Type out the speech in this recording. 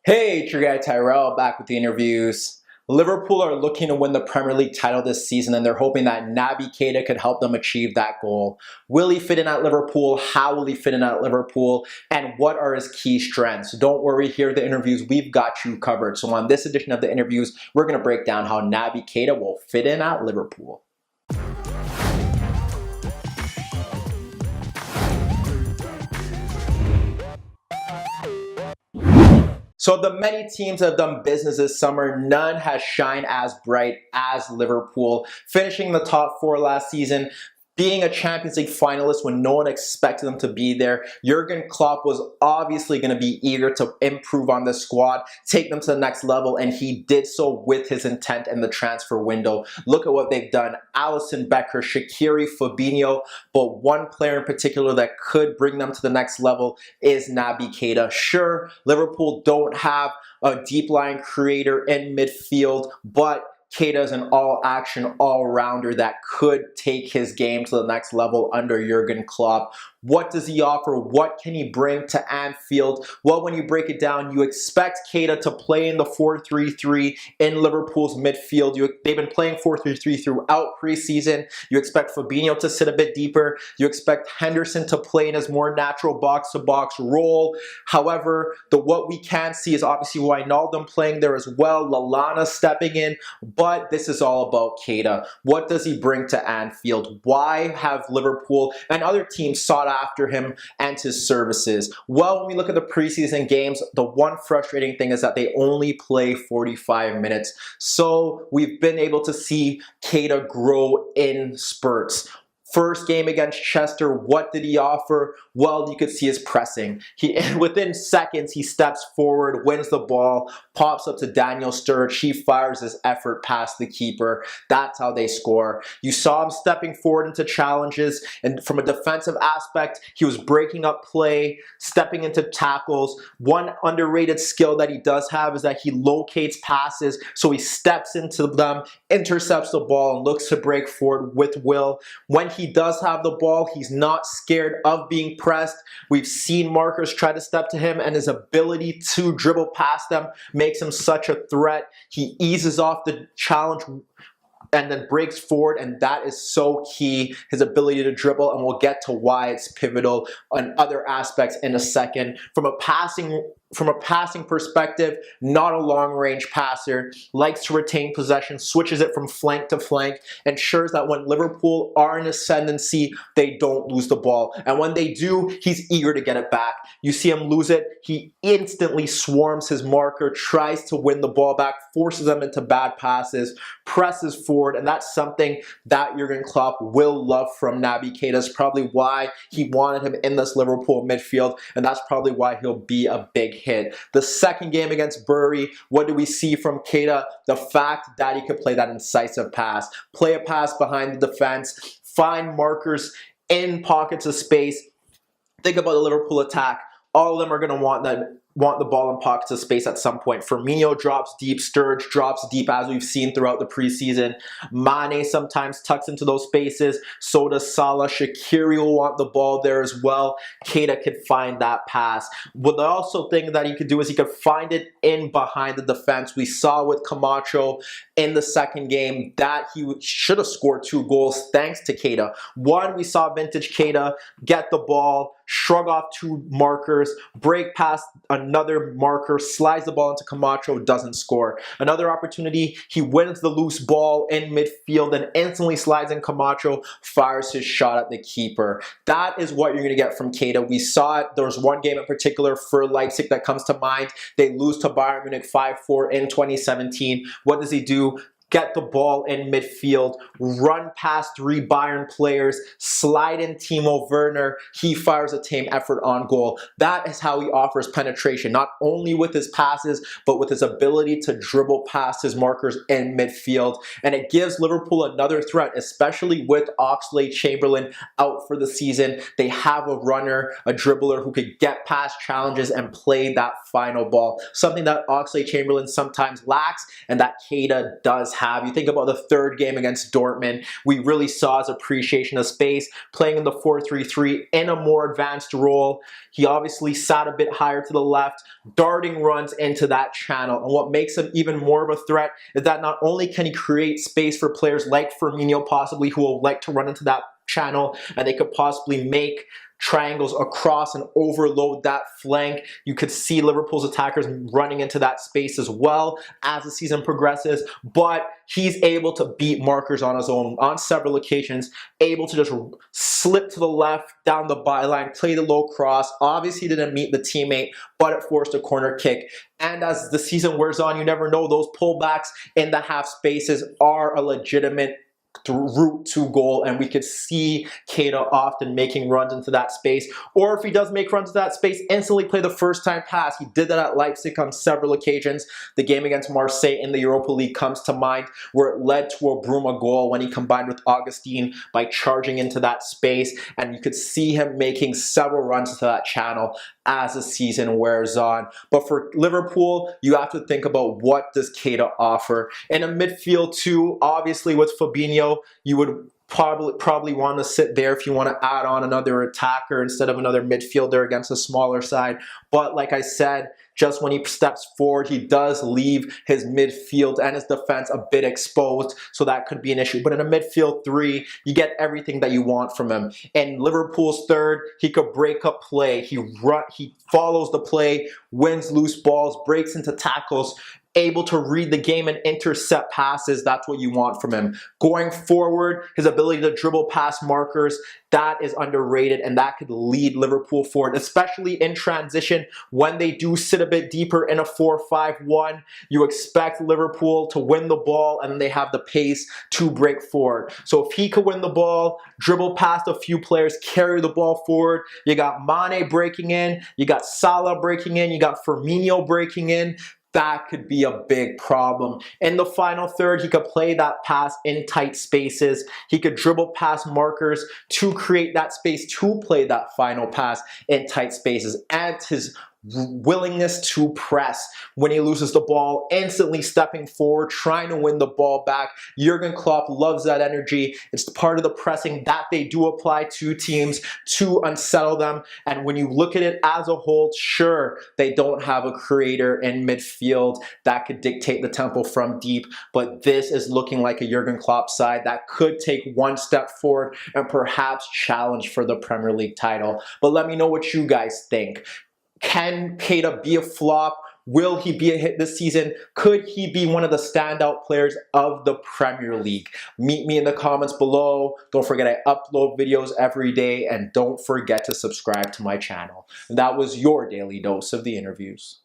Hey, it's your guy Tyrrell back with the interviews. Liverpool are looking to win the Premier League title this season, and they're hoping that Naby Keita could help them achieve that goal. Will he fit in at Liverpool? How will he fit in at Liverpool? And what are his key strengths? Don't worry, here are the interviews. We've got you covered. So on this edition of the interviews, we're going to break down how Naby Keita will fit in at Liverpool. So the many teams that have done business this summer, none has shined as bright as Liverpool, finishing the top four last season, being a Champions League finalist when no one expected them to be there. Jurgen Klopp was obviously going to be eager to improve on the squad, take them to the next level, and he did so with his intent in the transfer window. Look at what they've done. Alisson Becker, Shaqiri, Fabinho, but one player in particular that could bring them to the next level is Naby Keita. Sure, Liverpool don't have a deep line creator in midfield, but Keita is an all-action, all-rounder that could take his game to the next level under Jurgen Klopp. What does he offer? What can he bring to Anfield? Well, when you break it down, you expect Keita to play in the 4-3-3 in Liverpool's midfield. They've been playing 4-3-3 throughout preseason. You expect Fabinho to sit a bit deeper. You expect Henderson to play in his more natural box-to-box role. However, what we can see is obviously Wijnaldum playing there as well, Lallana stepping in, but this is all about Keita. What does he bring to Anfield? Why have Liverpool and other teams sought after him and his services? Well, when we look at the preseason games, the one frustrating thing is that they only play 45 minutes. So we've been able to see Keita grow in spurts. First game against Chester, what did he offer? Well, you could see his pressing. Within seconds, he steps forward, wins the ball, pops up to Daniel Sturridge. He fires his effort past the keeper. That's how they score. You saw him stepping forward into challenges, and from a defensive aspect, he was breaking up play, stepping into tackles. One underrated skill that he does have is that he locates passes, so he steps into them, intercepts the ball, and looks to break forward with will. When he does have the ball, he's not scared of being pressed. We've seen markers try to step to him, and his ability to dribble past them makes him such a threat. He eases off the challenge and then breaks forward, and that is so key, his ability to dribble, and we'll get to why it's pivotal on other aspects in a second. From a passing perspective, not a long-range passer, likes to retain possession, switches it from flank to flank, ensures that when Liverpool are in ascendancy, they don't lose the ball. And when they do, he's eager to get it back. You see him lose it, he instantly swarms his marker, tries to win the ball back, forces them into bad passes, presses forward, and that's something that Jurgen Klopp will love from Naby Keita. That's probably why he wanted him in this Liverpool midfield, and that's probably why he'll be a big hit. The second game against Bury, what do we see from Keita? The fact that he could play that incisive pass, play a pass behind the defense, find markers in pockets of space. Think about the Liverpool attack. All of them are going to want the ball in pockets of space at some point. Firmino drops deep, Sturridge drops deep, as we've seen throughout the preseason. Mane sometimes tucks into those spaces. So does Salah. Shaqiri will want the ball there as well. Keita could find that pass. But the also thing that he could do is he could find it in behind the defense. We saw with Camacho in the second game that he should have scored 2 goals thanks to Keita. One, we saw vintage Keita get the ball, shrug off 2 markers, break past another marker, slides the ball into Camacho, doesn't score. Another opportunity, he wins the loose ball in midfield and instantly slides in Camacho, fires his shot at the keeper. That is what you're going to get from Keita. We saw it. There was one game in particular for Leipzig that comes to mind. They lose to Bayern Munich 5-4 in 2017. What does he do? Get the ball in midfield, run past 3 Bayern players, slide in Timo Werner. He fires a tame effort on goal. That is how he offers penetration, not only with his passes, but with his ability to dribble past his markers in midfield. And it gives Liverpool another threat, especially with Oxlade-Chamberlain out for the season. They have a runner, a dribbler who could get past challenges and play that final ball. Something that Oxlade-Chamberlain sometimes lacks and that Keita does have. You think about the third game against Dortmund, we really saw his appreciation of space, playing in the 4-3-3 in a more advanced role. He obviously sat a bit higher to the left, darting runs into that channel. And what makes him even more of a threat is that not only can he create space for players like Firmino possibly, who will like to run into that channel, and they could possibly make triangles across and overload that flank. You could see Liverpool's attackers running into that space as well as the season progresses, but he's able to beat markers on his own on several occasions, able to just slip to the left, down the byline, play the low cross. Obviously didn't meet the teammate, but it forced a corner kick. And as the season wears on, you never know, those pullbacks in the half spaces are a legitimate route to goal, and we could see Keita often making runs into that space, or if he does make runs into that space, instantly play the first time pass. He did that at Leipzig on several occasions. The game against Marseille in the Europa League comes to mind, where it led to a Bruma goal when he combined with Augustine by charging into that space, and you could see him making several runs into that channel as the season wears on. But for Liverpool, you have to think about, what does Keita offer? In a midfield too, obviously with Fabinho, you would probably want to sit there if you want to add on another attacker instead of another midfielder against a smaller side. But like I said, just when he steps forward, he does leave his midfield and his defense a bit exposed, so that could be an issue. But in a midfield three, you get everything that you want from him. In Liverpool's third, he could break up play. He follows the play, wins loose balls, breaks into tackles, able to read the game and intercept passes. That's what you want from him. Going forward, his ability to dribble past markers, that is underrated, and that could lead Liverpool forward, especially in transition. When they do sit a bit deeper in a 4-5-1, you expect Liverpool to win the ball, and they have the pace to break forward. So if he could win the ball, dribble past a few players, carry the ball forward, you got Mane breaking in, you got Salah breaking in, you got Firmino breaking in, that could be a big problem. In the final third, he could play that pass in tight spaces. He could dribble past markers to create that space to play that final pass in tight spaces. And his willingness to press when he loses the ball, instantly stepping forward, trying to win the ball back. Jurgen Klopp loves that energy. It's part of the pressing that they do apply to teams to unsettle them. And when you look at it as a whole, sure, they don't have a creator in midfield that could dictate the tempo from deep, but this is looking like a Jurgen Klopp side that could take one step forward and perhaps challenge for the Premier League title. But let me know what you guys think. Can Keita be a flop? Will he be a hit this season? Could he be one of the standout players of the Premier League? Meet me in the comments below. Don't forget, I upload videos every day, and don't forget to subscribe to my channel. And that was your daily dose of the interviews.